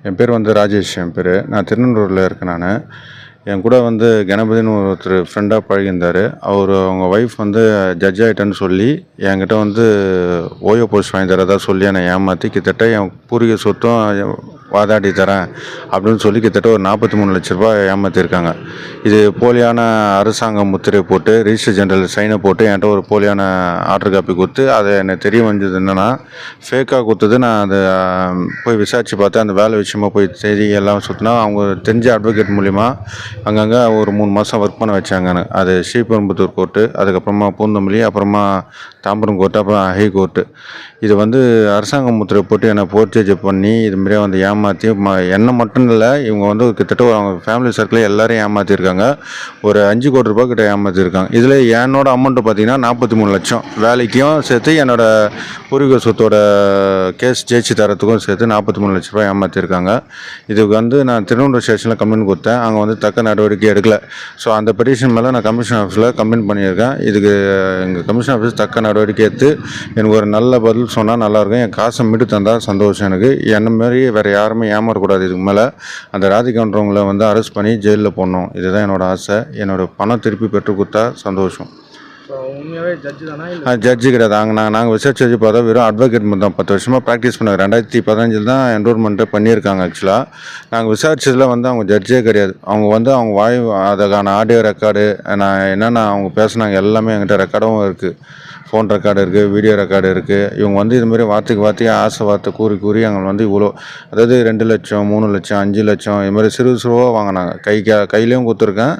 என் பேர் வந்து ராஜேஷ். என் பேர் நான் திருநெல்வேலியில் இருக்கேன். என் கூட வந்து கணபதினு ஒருத்தர் ஃப்ரெண்டாக பழகியிருந்தார். அவங்க ஒய்ஃப் வந்து ஜட்ஜ் ஆகிட்டேன்னு சொல்லி என்கிட்ட வந்து ஓயோ போஸ்ட் வாங்கி தரதா சொல்லி என்னை ஏமாற்றி கிட்டத்தட்ட என் பூர்வீக சொத்தும் வாதாடி தரேன் அப்படின்னு சொல்லி கிட்டத்தட்ட ஒரு 43 லட்ச ரூபா ஏமாற்றிருக்காங்க. இது போலியான அரசாங்க முத்திரை போட்டு ரிஜிஸ்டர் ஜெனரல் சைனை போட்டு என்கிட்ட ஒரு போலியான ஆர்டர் காப்பி கொடுத்து அதை எனக்கு தெரிய வந்தது என்னென்னா ஃபேக்காக கொடுத்தது. நான் அதை போய் விசாரித்து பார்த்தேன். அந்த வேலை விஷயமா போய் செய்தி எல்லாம் சுற்றினா அவங்க தெரிஞ்ச அட்வொகேட் மூலிமா அங்கங்கே ஒரு 3 மாதம் ஒர்க் பண்ண வச்சாங்க. அது ஸ்ரீபெரும்புத்தூர் கோர்ட்டு, அதுக்கப்புறமா பூந்தமல்லி, அப்புறமா தாம்பரம் கோர்ட்டு, அப்புறம் ஹை கோர்ட்டு. இது வந்து அரசாங்க முத்திரை போட்டு என்னை போர்ச்சேஜ் பண்ணி இதுமாரியே வந்து ஏமாற்றி என்னை மட்டும் இல்லை, இவங்க வந்து கிட்டத்தட்ட அவங்க ஃபேமிலி சர்க்கிளில் எல்லோரும் ஏமாற்றிருக்காங்க. ஒரு 5 கோடி ரூபா கிட்ட ஏமாற்றிருக்காங்க. இதில் என்னோட அமௌண்ட்டு பார்த்திங்கன்னா 43 லட்சம். வேலைக்கும் சேர்த்து என்னோடய பூர்வீக சொத்தோட கேஸ் ஜெயிச்சு தரத்துக்கும் சேர்த்து 43 லட்ச ரூபா ஏமாற்றிருக்காங்க. இதுக்கு வந்து நான் திருவண்ணூர் ஸ்டேஷனில் கம்ப்ளைண்ட் கொடுத்தேன். அங்கே வந்து தக்க நடவடிக்கை எடுக்கலை. ஸோ அந்த பெட்டிஷன் மேலே நான் கமிஷன் ஆஃபீஸில் கம்ப்ளைண்ட் பண்ணியிருக்கேன். இதுக்கு எங்கள் கமிஷன் ஆஃபீஸ் தக்க நடவடிக்கை எடுத்து எனக்கு ஒரு நல்ல பதில் சொன்னால் நல்லாயிருக்கும். என் காசை மீட்டு தந்தால் சந்தோஷம். எனக்கு என்ன மாரி வேறு யாருமே ஏமாறக்கூடாது. இதுக்கு மேலே அந்த ராதிகான்றவங்களை வந்து அரெஸ்ட் பண்ணி ஜெயிலில் போடணும். இதுதான் என்னோடய ஆசை. என்னோடய பணம் திருப்பி பெற்று கொடுத்தா சந்தோஷம். ஜட்ஜு கிடையாது. நாங்கள் விசாரிச்சு பார்த்தா வெறும் அட்வொகேட் மட்டும் தான். 10 வருஷமாக ப்ராக்டிஸ் பண்ணாங்க. 2015 தான் என்ரோல்மெண்ட்டே பண்ணியிருக்காங்க. ஆக்சுவலாக நாங்கள் விசாரிச்சதில் வந்து அவங்க ஜட்ஜே கிடையாது. அவங்க வந்து அவங்க அதுக்கான ஆடியோ ரெக்கார்டு, நான் என்னென்ன அவங்க பேசுனாங்க எல்லாமே என்கிட்ட ரெக்கார்டும் இருக்குது. ஃபோன் ரெக்கார்டு இருக்குது, வீடியோ ரெக்கார்டு இருக்குது. இவங்க வந்து இதுமாரி வார்த்தைக்கு ஆசை வார்த்தை கூறி அங்கே வந்து இவ்வளோ, அதாவது 2 லட்சம், 3 லட்சம், 5 லட்சம் இது மாதிரி சிறுவாக வாங்கினாங்க. கையிலையும் கொடுத்துருக்கேன்.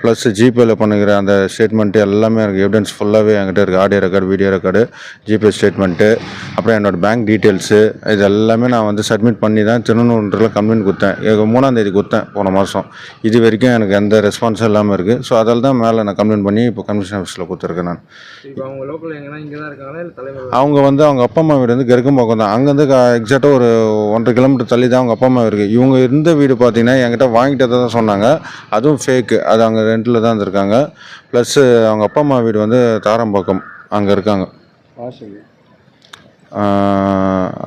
ப்ளஸ் ஜிபேயில் பண்ணுகிற அந்த ஸ்டேட்மெண்ட்டு எல்லாமே இருக்குது. எவிடன்ஸ் ஃபுல்லாகவே என்கிட்ட இருக்குது. Audio record, video record, GPay statement, அப்புறம் என்னோடய பேங்க் டீட்டெயில்ஸு, இது எல்லாமே நான் வந்து சப்மிட் பண்ணி தான் திருநெல்வேலியில் கம்ப்ளைண்ட் கொடுத்தேன். 3ஆம் தேதி கொடுத்தேன் போன மாதம். இது வரைக்கும் எனக்கு எந்த ரெஸ்பான்ஸும் இல்லாமல் இருக்குது. ஸோ அதில் தான் மேலே நான் கம்ப்ளைண்ட் பண்ணி இப்போ கமிஷன் ஆஃபீஸில் கொடுத்துருக்கேன் நான். அவங்க லோக்கல் எங்கன்னா இங்கே தான் இருக்காங்களா இல்லை தலைவர்? அவங்க வந்து அவங்க அப்பா அம்மா வீடு வந்து கெருக்கம்பாக்கம் தான். அங்கேருந்து எக்ஸாக்டாக ஒரு 1.5 கிலோமீட்டர் தள்ளி தான் அவங்க அப்பா அம்மா இருக்குது. இவங்க இருந்த வீடு பார்த்தீங்கன்னா என்கிட்ட வாங்கிட்டு தான் சொன்னாங்க. அதுவும் ஃபேக்கு. அது அங்கே ரெண்டில் தான் இருந்திருக்காங்க. ப்ளஸ்ஸு அவங்க அப்பா அம்மா வீடு வந்து தாரம்பாக்கம் அங்கே இருக்காங்க.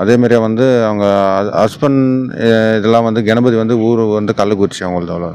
அதேமாரியே வந்து அவங்க ஹஸ்பண்ட் இதெல்லாம் வந்து கணபதி வந்து ஊர் வந்து கள்ளக்குறிச்சி அவங்களது. அவ்வளோ